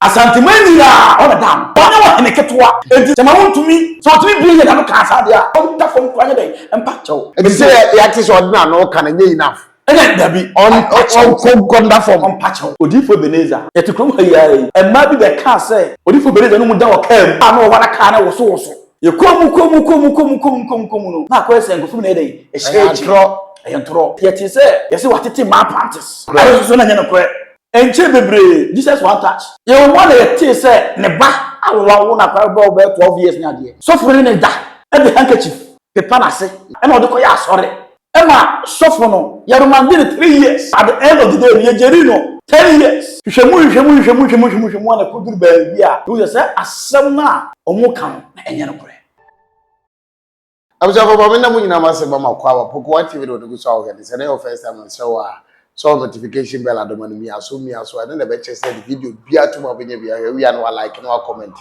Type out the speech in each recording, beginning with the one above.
asantemani ya ona dam ona wa hene ketwa enti sema wontumi so otumi bi na no ka asade a on ta fom kwanye den empa chew enti say ya ti so ordinary no ka na enough ene dabi on konda form on pacho odifo beneza yeti krom hayi emma bi be ka say odifo beneza no mu da wakam a no wala ka na woso ye komu no na ko ese ngofum na eden e shege yeti say yesi watete ma panties ayo so na nya no kre enche bebre Jesus one touch ye won yeti say ne ba awa wo na kwa ba 12 years na de so for ne da e be handkerchief pepa na se e na odiko ya asore Emma suffer no. Yarumandiri 3 years. At the end of the day, Yejerino 10 years. Shemu na kuduru baby a. You say asem omo kan na enye no kore. Abuja for me na mu nyina mase ba makwa Poku WONTUMI do go so awga say na your first time so so notification bell adoma no mi aso and then be check say the video bia to ma benya bia we and like no comment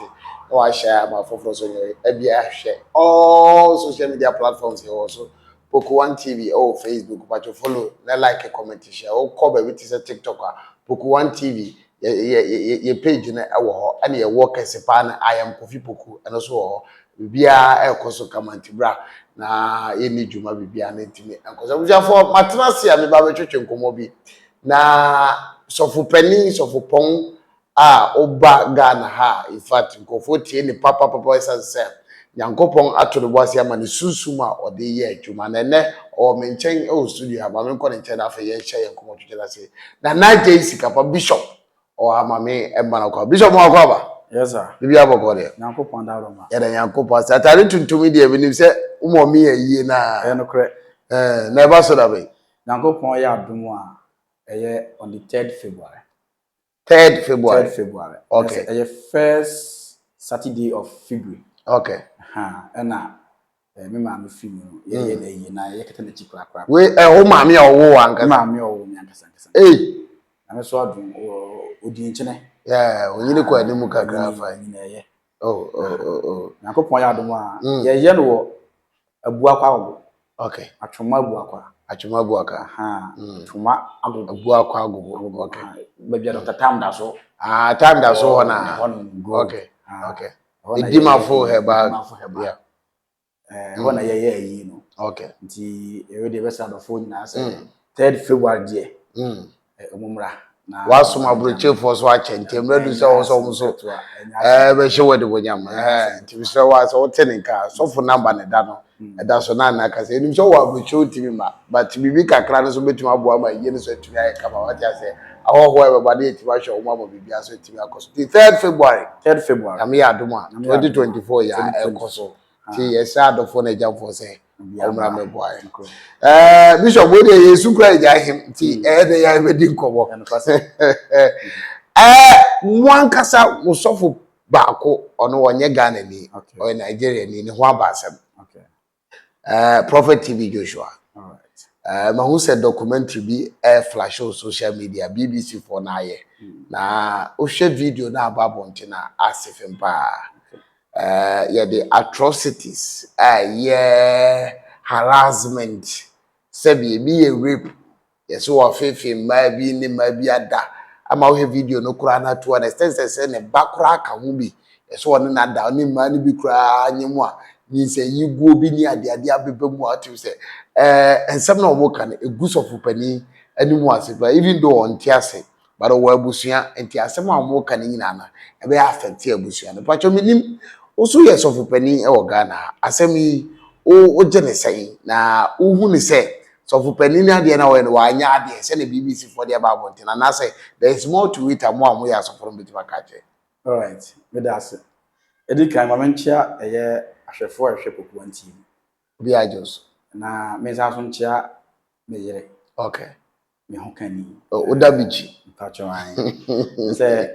no share ma for so e bia share all social media platforms here also Poku WONTUMI or Facebook, but you follow, like, comment, share, or cover with a TikTok, Poku WONTUMI, your page in our and your work as a pan. I am Kofi Poku, and also be a coso comment, bra. Na any Juma be an intimate, and because I was for Matrasi and the Baby Church and Komobi. Na so for penny, so for pong, Oba Ghana ha, in fact, go for any papa is as Yankopon ato the boss yama ni susuma or the year juma nene or menchen o studio ha mame ko nche na fa ye hye yankomo twetela se na na je Sikapa bishop or amame e ma na kwa bishop mo akwa ba yes sir bibi aboko de Yankopon da roma ya da Yankopon satare tuntumi de bi ni se umo mi ye na e no kre na e ba so da be Yankopon ya adum a eye on the 3rd February 3rd February 3rd February okay eye first Saturday of February okay ena me ma me fi no ye da yi na ye kete na chikra kra we o ma me owo anka ma me owo me anka sanka na me so adum odi nchene onyini ko animu kakra fa ni na ye Yankopon ya adum a ye no wo abu akwa wo okay atwoma abu akwa atwoma abu akwa agogo okay ba bia Dr. Tam da so time da so na okay Dimafo heba wana ye yi no okay nti e we dey best of phone na say 3rd February die omumra na wasoma abroche for so achentem redu se wo so so be hye wede bonyam nti bi se wa so teninka so for number ne da no da so na na ka se ni so wa abroche otimi ma but bibi kakra no so betuma abo ma ye no so atumi aye kama what ya say ahoho e baba dey tiba hwe wo ma bibi aso atimi akoso the 3rd February am ya adoma 2024 ya ekoso ti yes adofo na jamfo se omra meboaye bishop we dey yesu kra ja him ti dey ya bedi nkobo mwankasa usofo baako ono wonye Ghana ni o Nigeria ni ho abasem Prophet TV Joshua ma who said documentary bi flash on social media BBC for na ye na o share video na ababonte na asifem pa the atrocities harassment sabi be a rape yes o afefe ma bi ni ma bi ada ama wo video no kura na to na sense ne bakura ka hu bi yes o ne na da ni ma ni bi kura anyemu a ni se yiguo bi ni ade abebe mu atu se ensem na omo kan eguso fupani animu ase even though on tiase but o abusua enti asem a omo kan nyina na e be affect abusua no pacho minim oso yes of fupani e wo Ghana asem yi o gene sai na uhu ni se so fupani ni ade na wo no anya ade se na BBC for the about ntina na say there is more to it amo ya so from bitima kache all right me that's edikan mamenchia eye ahwefo ahwe Poku WONTUMI bi ajos na me za so nchia me yere okay me hokani odabichi pacho an say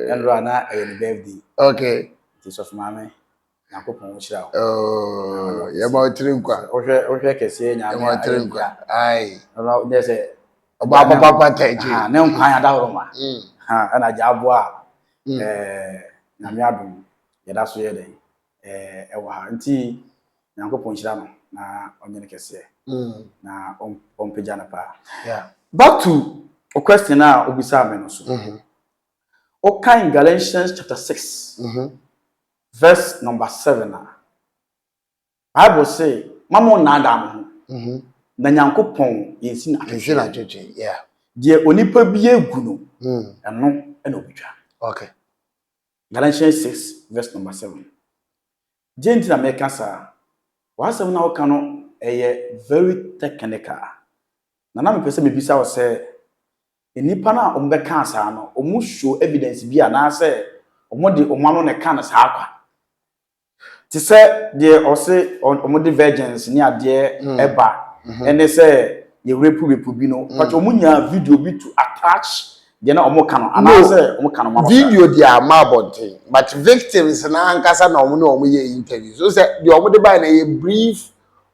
enro na eye ni birthday okay ti so mame Yankopon chira ya ba otrinkwa ohwe kese nya ma otrinkwa ai no dey say papa taji ne nkwan ada horoma ana jabo a na me adum ye da so ye den wa ha nti Yankopon chira no na onye kese na ompejana pa yeah back to a question na obisa me no so Okay, in Galatians chapter 6, verse number 7. Bible say, Mamo Nadam, Nanyankopon, Yensina, yeah. Dear Onipa Bie Guno, and no, and Obija. Okay. Galatians 6, verse number 7. Gentle American, sir, was a now cano a very technical. Nana me person bisa o say enipa na ombeka asa no omu show evidence bi ana say omode omano ne kan sa akwa ti say de o say omode virgins ni ade eba ene say ye repu bi no but omunya video bi to attach de na omo kan ana say omo kan mama video dia mabonte but victims na ankasa na omo na omo ye interview so say de omo de buy na ye brief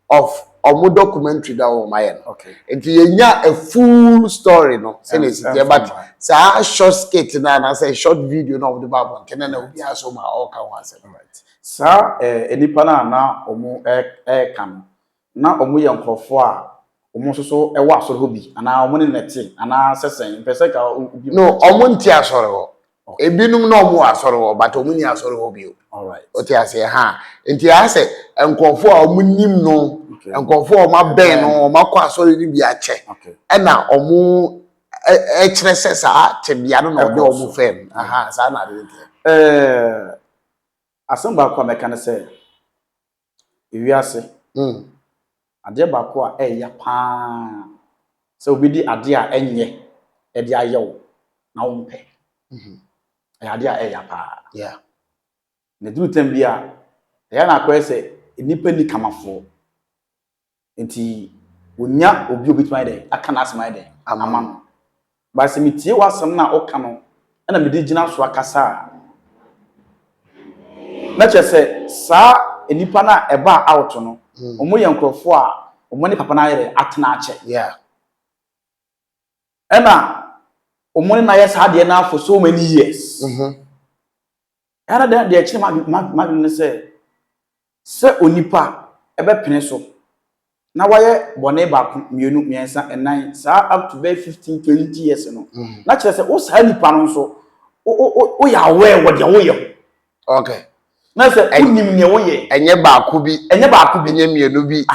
of omo documentary that o mayen. Okay. Enti yenya a full story no say na but say short skit na say short video no of the bible kena na obi aso ma all kan wa say. Right. Sa enipa na omo kan na omo ye nkrofo a omo so e wa asoro hobi ana omo ne nete ana sesen pese ka obi no omo nti asoro ho ebinum na omo asoro ho but omo ni asoro ho bi. All right. Oti ase ha nti ase nkrofo a omo nim no nkrofo o ma ben no o ma kwa asoro ni bi ache e na omo e kire sesa tebia no na ode omo fem aha sa na de asamba kwa meka ne se ewiase ade ba ko a eya pa se obi di ade a enye e di ayewo na wo mpe ade a eya pa yeah ne du tambia ya na akwa se nipa ni kamafo enti wonya obi tuma ide aka na asema ide amano ba se mitie wasam na oka no na me di gina so akasa na chese sa enipa na eba out no omo ye nkrofo a omo ni papa na yere atena ache yeah ena omo ni na yes ade na for so many years era de chiri mag ne se onipa ebe pene so na waye bone ba mienu miensa enan sa up to 15 20 years no na chese o sa nipa no so o ya we wo de wo ye okay na se unim ne wo ye enye ba ku bi enye mienu bi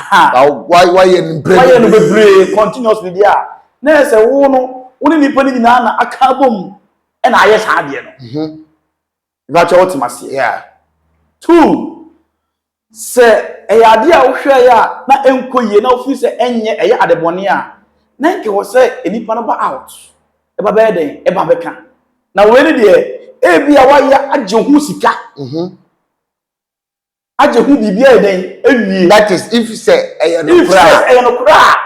why you bebre continuously there na se wo no woni nipa ni na aka bom e na aye sa ade no Vacha otimase yeah 2 se eyade a wo hwe ya na enkoye na ofi se enye eye adebone a na nke wo se enipa no ba out e ba be den e ba beka na we ni de e bia wa ya age hu sika age hu bibia den ewie that is if say eye no kra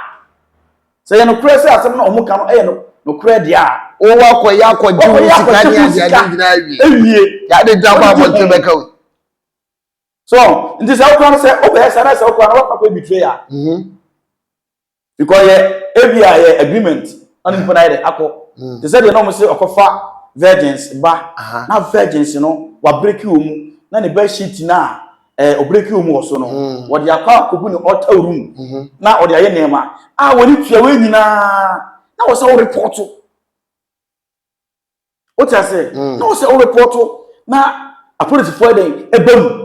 se eye no kra se asem na omuka no eye no kra dia o wa ko ya ko ju sika ni ade gina ewie ya de drama bonte beka we so nti se okwa no se obe sara se okwa no wa pa betray ya because ebia ye agreement on people na akọ they said they no say okofa virgins ba na virgins no wa break mu na ne ba sheet na o break mu so no wo de akwa kobu ne altar room na o de aye nema woni tua we nyina na wo se wo report o tia se na wo se wo report na police for dem ebam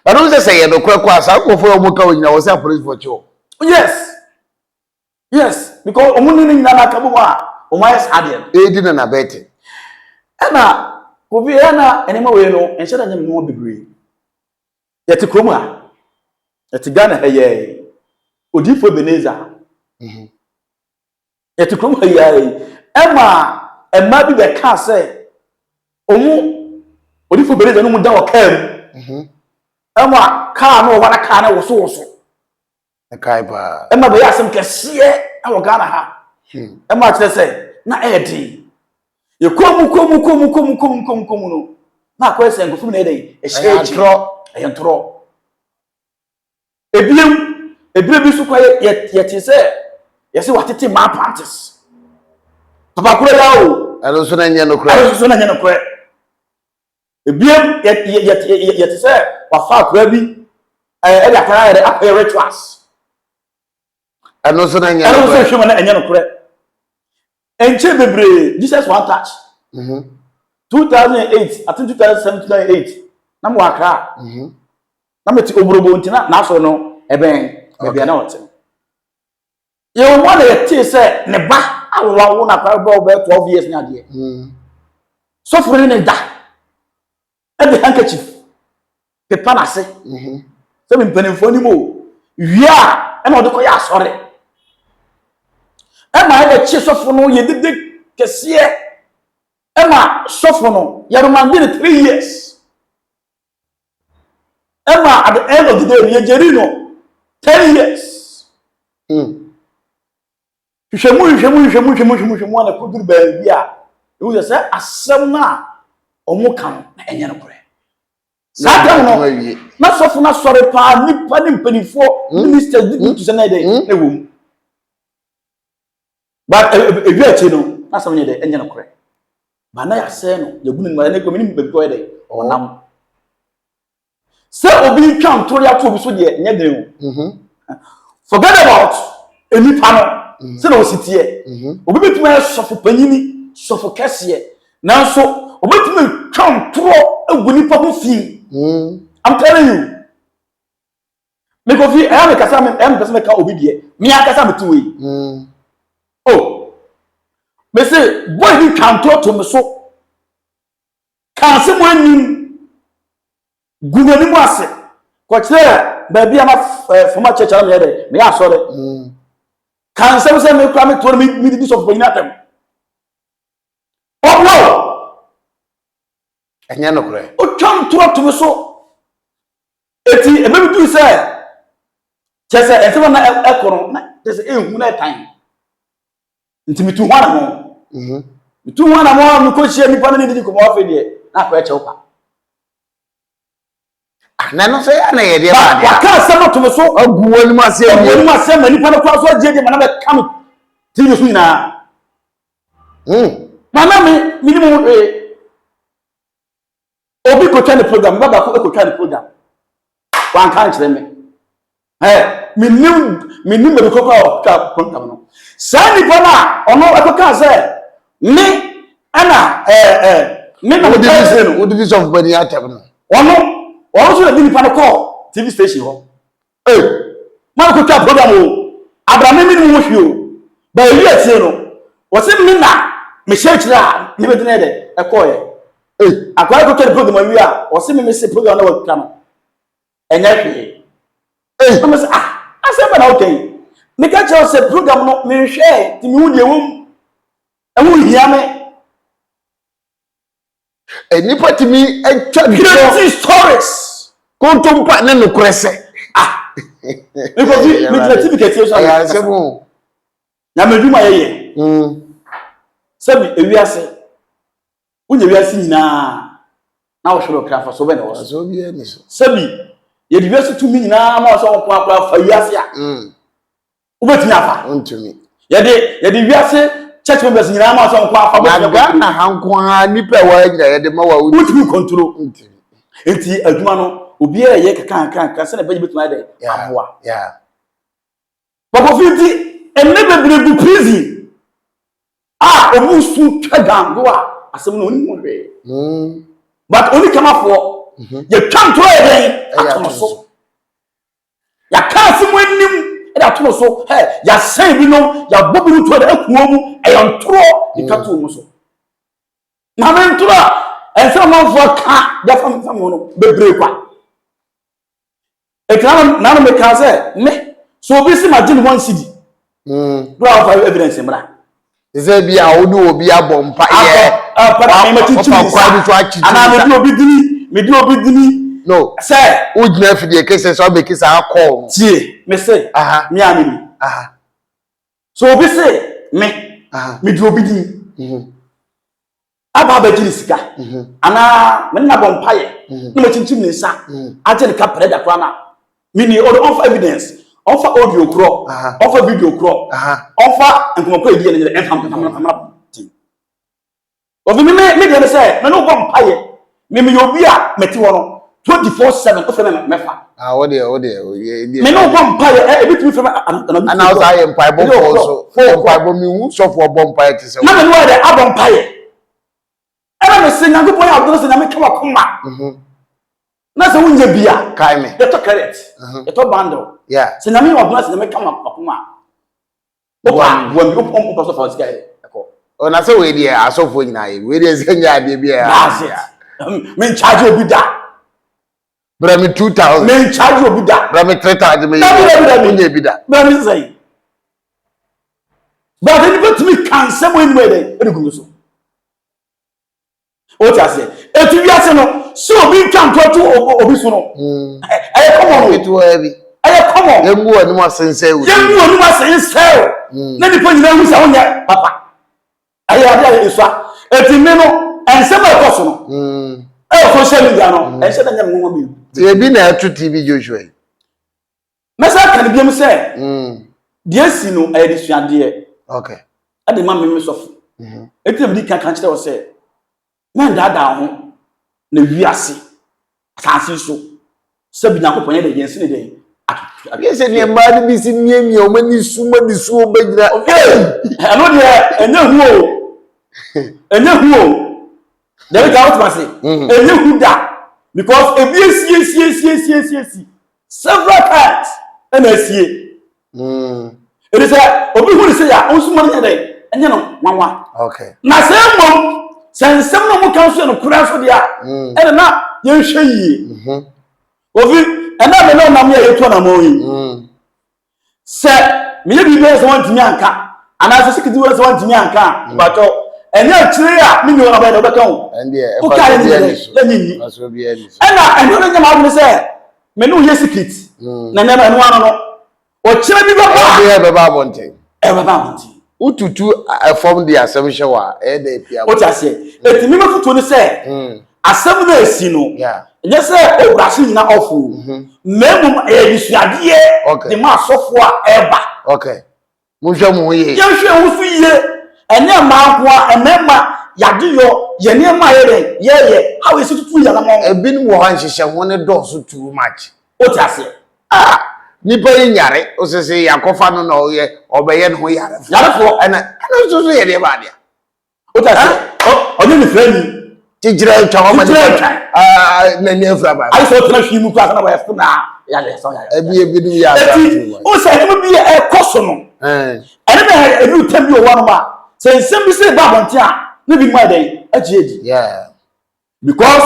but don't say you no kwa asa ko for omo ka nyina wo se police for cho yes because omunni ni nyina na kabu a o ma yes adien di na bete na kobi na enema we no enche da nyem no bebre yeti kroma yeti Ghana heye odifo Beneza yeti kroma heye ema bi be ka say omu odifo Beneza no mu da o kam ema ka no wana ka na woso kai ba ema be yasem kese na wo Ghana ha ema kire say na edi ye komu no na kwa ese ngofum na eden e hye ntro ebiem bi su kwa ye ti se ye se watete ma panties papa kura ya o alo so na nya no kura ebiem ye ti se wa fa kura bi e da kara ya akwa rituals alo so na nya no kura alo so hwe na nya no kura enche bebre Jesus one touch 2008 I think 2007 2008 na mo akra na meti obrobo ntina na so no eben bia na ote ye wo na yeti se ne ba awo wo na kwa ba 12 years ni ade so for ne da e be handkerchief pepa na se so me mpanimfo ni mo wia e na odeko ya asore e ma e chi so for no ye dede kese e ma so for no ya romande 3 years e ma at the end of the day ye jerino 10 years hwehwemu na koduru ba bia e wo se asem na omo kan na enye no kore Satan no na sofo na sore pa nipa ni mpanifo ministers di to say na dey na wom but ebi achi no na sam nye dey enye no kore ba na ya se no ya gunu ma na ko mini mbe ko dey onam se obi twam to ya to obi so dey nye dey forget about enipa no se na ositie obi betuma sofo panyini sofo kese na so obi betuma twam to egunipa ho fi I'm telling you. Me go fi I am kasa me person me ka obi die. Me akasa me tuwe. Oh. Me say boy ni kan to me so. Kan se mo anim. Gugu ni mo ase. Ko kire ba bia ma former church am here me ya sore. Kan se me kwa me to me di so for inatem. Oh no. Anya no kure. O twam to me so. Eti ebe bi tu say chese ese na ekoro na chese ehu na time nti mitu hwana mo mitu hwana mo mi ko hie nipa na ndi ko mo afa de na ko eche upa na no say na ye de ba de ka asem to me so aguwo ni ma se nipa na kwa so je de na be kam ti ni so ina mama mi minimum obi ko twa ni program baba ko twa ni program wan kan kire me minim be ko ka program no sa ni bona ono ekoka se me ana me na division of bani atem no ono so di nipa no call TV station ho ma ko twa program o abrame mi ni mo hwi o ba yi atie no wo se me na me shekira ni be dine de ekoye akwa ko twa program wi a wo se me se program na wa no enye I'm say I say but okay me ka tell say program no me hwe ti me hu de wom e hu hia me nipa ti mi etwa great stories kontompa na no krese me ko bi me certificate so ya se mo na me duma yeye sabi ewiase unye wiase nyina na wo hwero krafa so be na wo so bi eni so sabi ye division to me nyina ma so kwa kwa fa wiase a ubetimi afa wontumi ye de wiase church members nyina ma so kwa fa ba na hanko ha nipa wa nyina ye de ma wa utimi control enti aduma no obi a ye kan se na be betuma de aboa babo fiti enne bebre bu prison obu su twadan go a asem no oni mo hwe but oni kama for ye twan to e atono so ya kasi mo nim e da tono so ya sai bi no ya bobu to da akuo mu e yon tro e kato mu so na men tro e se mo fo ka ya fam no bebre kwa e kana na no me ka se me so bi si magine 1 cd do have evidence mra ze bi a odu obi abompa ye para me tinchi ana me di obi dini no say ujna fidie kese so be kisa akọ tie me say me animi so obi say me di obi dini aba ba jini sika ana me na bompa ye na me tinchi me nsa aje ne ka preda kwa na me ni of evidence offer audio crawl offer video crawl offer nkomo edi ne enfam obi me dey say me no bompa ye me yobi a meti wono 24/7 offer me fa what dey me no bompa ye e bitimi fa ana o say mpa bompa so mpa bo mi hu so for bompa ye ti se na me no dey abompa ye Ela me se Nyankopon ya odoro se na me ka wakoma. Na se wunye bia. Kai me. Ye to carrot. Ye to bundle. Yeah. Se na me odoro se na me ka wakoma. Opa, wo paso for sika e ko. O na se we dia asofo nyina ye. We dia se nya de bia. That's it. Me charge obi da. Bra me 2000. Me charge obi da. Bra me 3000 me. Unye bi da. Bra me say. But then put me can someone way there. E go so. O ti ase. E tu wiase no, so obi twan to obi so no. Eh come on. It will be. Eh come on. Yemu ani ma sense we. Yemu ani ma sense. Na di po nyina hu sa wonya papa. Aye ade so. E ti me no, ensem e ko so no. Social media no, e se na nyam nwa mi. Ye bi na atu TV Joshua. Mesa kan bi am se. Die si no e di suade. Okay. Ade ma me sofu. Eti bi kan kan kire wo se. Na dada ho na wiase. Asansi so. Se bi Nyankopon ye de yensi ne de. Ye se ne ma de bi si miemie o mani su bagina. Ano de enye hu o. Enye hu o. There we go out say. Enye hu da. Because ebi esi several times and esie. It is obi hu say ya onsu man nyade enye no nwanwa. Okay. Na say mom sensem no mo kan so no kura so dia. E na ye hwe yi. Obi ena me no na me ye to na mo yi. Se me ye bi be so wantimi anka. Ana se sikiti we so wantimi anka. Bato enya chire a me nyo na be do be kan. And there o ka ni le ni. Aso bi ani. Ena eno no nyama me se me no ye sikiti. Na nyama eno ano no. O chire bi be ba. Be ba bonten. E be ba bonten. Ututu form the assumption wa e dey pia. O ti ase. Etimi me futu ni se. Asem na esi no. Yeah. Nye se obrasi nyina ofu. Memum e bisuade de ma sofo a eba. Okay. Munhwe mu ye. Ye hwe wo su ye. Ene ma ko a emema yade yo ye ne ma ye how is it tutu ya na mo. Ebinu wo han hyehyɛ ho ne dɔso too much. O ti ase. Nipa yi nyare o sese yakofa no na oyɛ obɛyɛ no ho yare. Yarefo ɛna so yɛ de ba de. O ti ase. O ni frani. Tijira twa ma de. Na ni afra ba. Ai so tena hwi mu kwa na wa yɛfo na ya le so ya. Ebinu ya. O se him bi e koso no. Ene be ebi utam bi o wa no ma. Se nsem bi se ba bonte a na bi ma den agiedi. Yeah. Because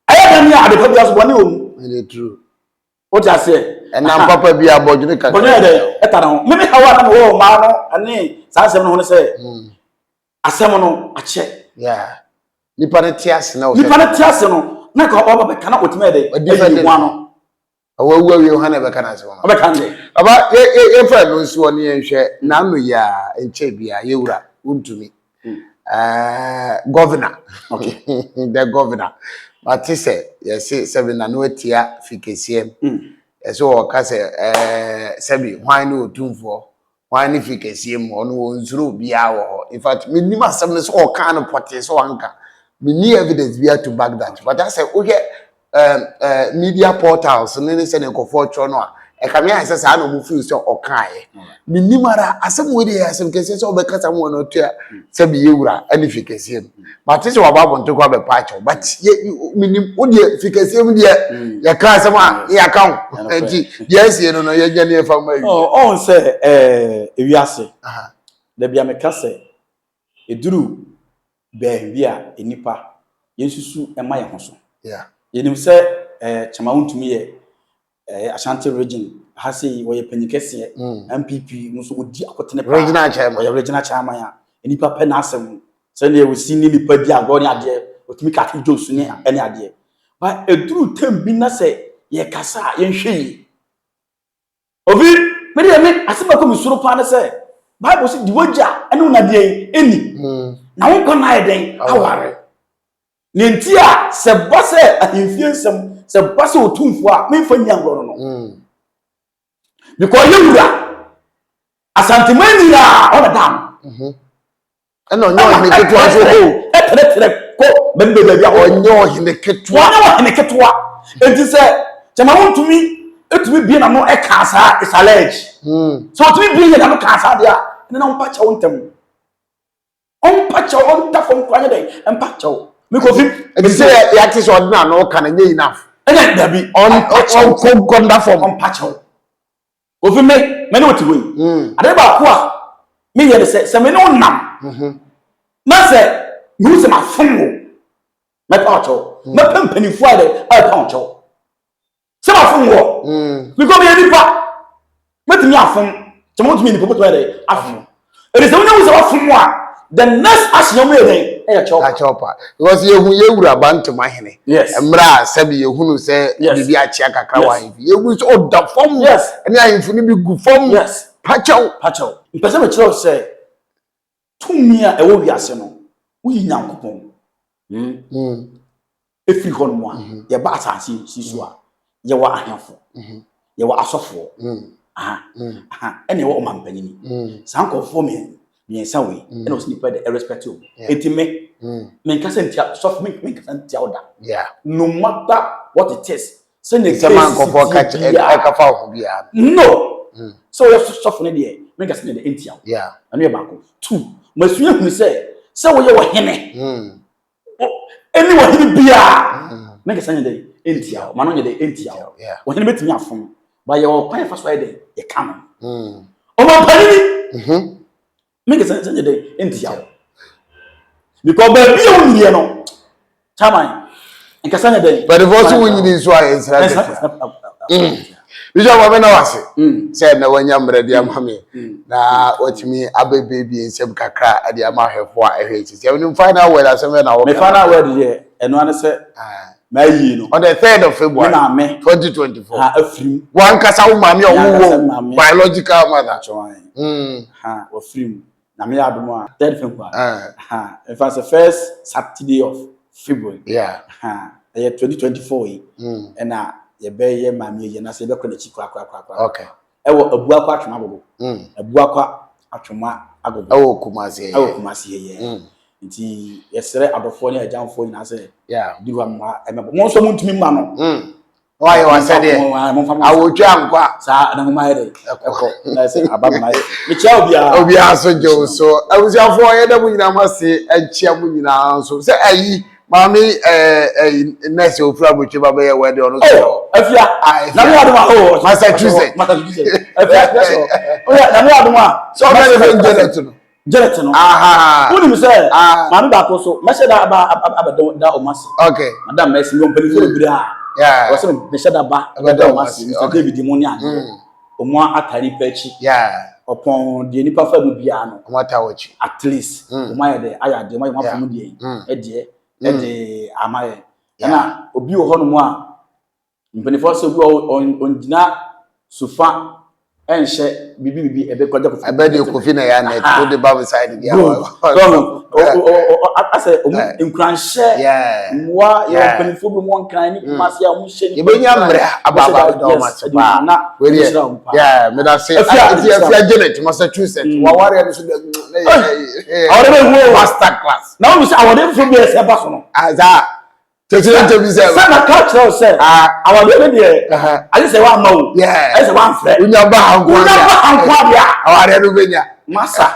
I am here at the purpose of one. It's true. What I say? And now Papa be a boy. Maybe how I know, Mano, and Sassam on say, Asamono, a check. Yeah. Nipanetias no. Nipanetias no. Nako cannot with me. A different one. Oh, where you have a canaz one. About if I lose one year, share Namuya and Chebia, Yura, Untumi. Governor. Okay. The governor. But he said, yes, 7 and no tia, Ficasiem. So, Cassa, Sabi, why no WONTUMFUO? Why if Ficasiem on one's room be our? In fact, minima summons all kind of parties or anchor. We need evidence we have to back that. But I said, okay, media portals, and then they send a fortune. E come here say no mu feel so okai minimara asem we dey asem kese so be kasa mo no tua say be yewura ani fikese but say wa babo nto kwa be patch but minim wo dey fikese mu dey ya ka asem a ya ka enti yes ye no ye nyane fa ma on say ewiase da bia me ka say eduru be wi a enipa yensusu e ma ye ho so yeah yenim say chama wontumi ye Ashanti region has a way penikese MPP muso odi akotene pa regional chairman ya enipa pe na asem say na we see ni nipa di agbo ni ade otimi ka ki josu ni ene ade ba eduru tem bi na say ye kasa ye hwe obi me de me asema ko misuro pa na say bible say di wogja ene una de eni na won ko na eden aware ni ntia se bose ahimfiensem se bose otumfo a me fa nyangoro no because yewura asantemani la ona dam eno nyo ni ketua so ko etere ko bembe bia a onyo hine ketua enti se chama wontumi etumi bi na no e ka sa is allege so otumi bi na no ka sa dia ne na mpa cha wontem On patch on that from Quanade and patch. Me go fit. And say ya tis ordinary no can enough. And then there be on conda form on patch. Go fit me what you win. I never qua. Me ya say me no nam. Na say you say my phone. My patch. Me penny Friday I patch. Say my phone. Because me any pa. Met me afun. Tomorrow me ni put where afun. It is the one who is afun. The next action you made, a chopper. Because you were about to my henny. Yes. And Bra said you who say, yes, a check a kawaii. You was all the form. Yes. And I infinitely good form. Yes. Pacho. In person, the say, 2 years a week, arsenal. We now coupon. If you hold one, your batter, see, you were a handful. You were a software. And you were man penny. Some call for me. Some way, and was nipped irrespective. Intimate, make us soft make and tell that. Yeah. No matter what it is, send a man for catch a foul. No. So you have to soften the make us in the intel. Yeah. And we're back. 2. Monsieur, we say, so you were henny. Anyone he be make us in the intel, man on the intel. Yeah. When you met me from by your pine first Friday, you come. Oh, my penny. Make sense in the day, India. Because baby, you know, Tamai, and Cassandra day. But the voice winning is why it's right. You know what I say? Said no one younger dear mammy. Now, what you mean, a baby in some cacra at the amount of what I hate. You will find out whether someone I will find out where the year, and one said, May on the 3rd of February, 2024. One Cassau mammy, biological mother. Or free. Na me aduma 3rd February. If it's the first Saturday of February. Yeah. 2024. And ye be ye mami ye na se be ko na chi kwa. Okay. E wo abua kwa atwoma gogo. Abua kwa atwoma agogo. E wo kumase ye. Nti yesere adofo ne ajanfo nyina se. Yeah. Diwa ma emebo. Mo so muntumi ma no. Why you said it? I will jump. Sa na huma here. Eko. Na say abam na. Me chia obi a so jo so. I was your for here mu nyina ma se achia mu nyina so. Say ayi mami next ofura boche baba ye wedding ono so. Afia. Na me aduma oh. Massachusetts. Afia so. Oh yeah, na me aduma. So na le Janet no. Aha. Who say? Mami ba ko so. Me say da da o masi. Okay. Madam Messi no peli fo bira. Yeah, was the shadow back about Mr. David Dimonian. Omo atari pechi. Yeah, upon the nipa fa biano. Omo at least. Omo de aya de ma famu de. E amaye. Na obi wo hono mu a mpenifo so bi on dina sofa enhye bibi ebe kwaja kofi. Ebe de kofi na ya net to the Bible side dia. I say nkranhye mwa ya mpenifo bi mo nkran ni kumase ya omhye ni. Ebe nya mre ababa do ma se ba. Na we yeah, me da say afia Janet Massachusetts. Wa ware no so master class. Now we say awade fo bi ese ba so no. Aza Tete be say na catch now say awade be there. I say one ma. Yeah. I say one friend. Unya ba hankwa bia. Awade no benya. Massa.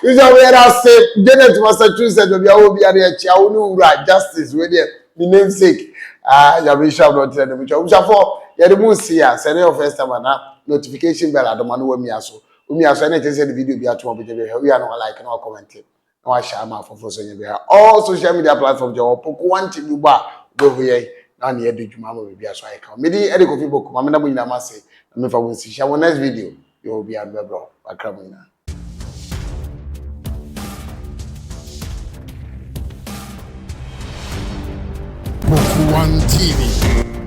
You know where I say Janet Massachusetts be obi are chia unu ura justice we there the namesake ya bishop not tell them we for ya the moon see ya send your first time na notification bell adoma no we aso na say the video be atoma be we are no like no comment no share ma for so be all social media platforms your Poku WONTUMI ba go here na na do djuma ma be aso I can me di e de kofi Poku ma me na mo nyina ma say me fa won see share next video you will be at bro akramina Poku WONTUMI.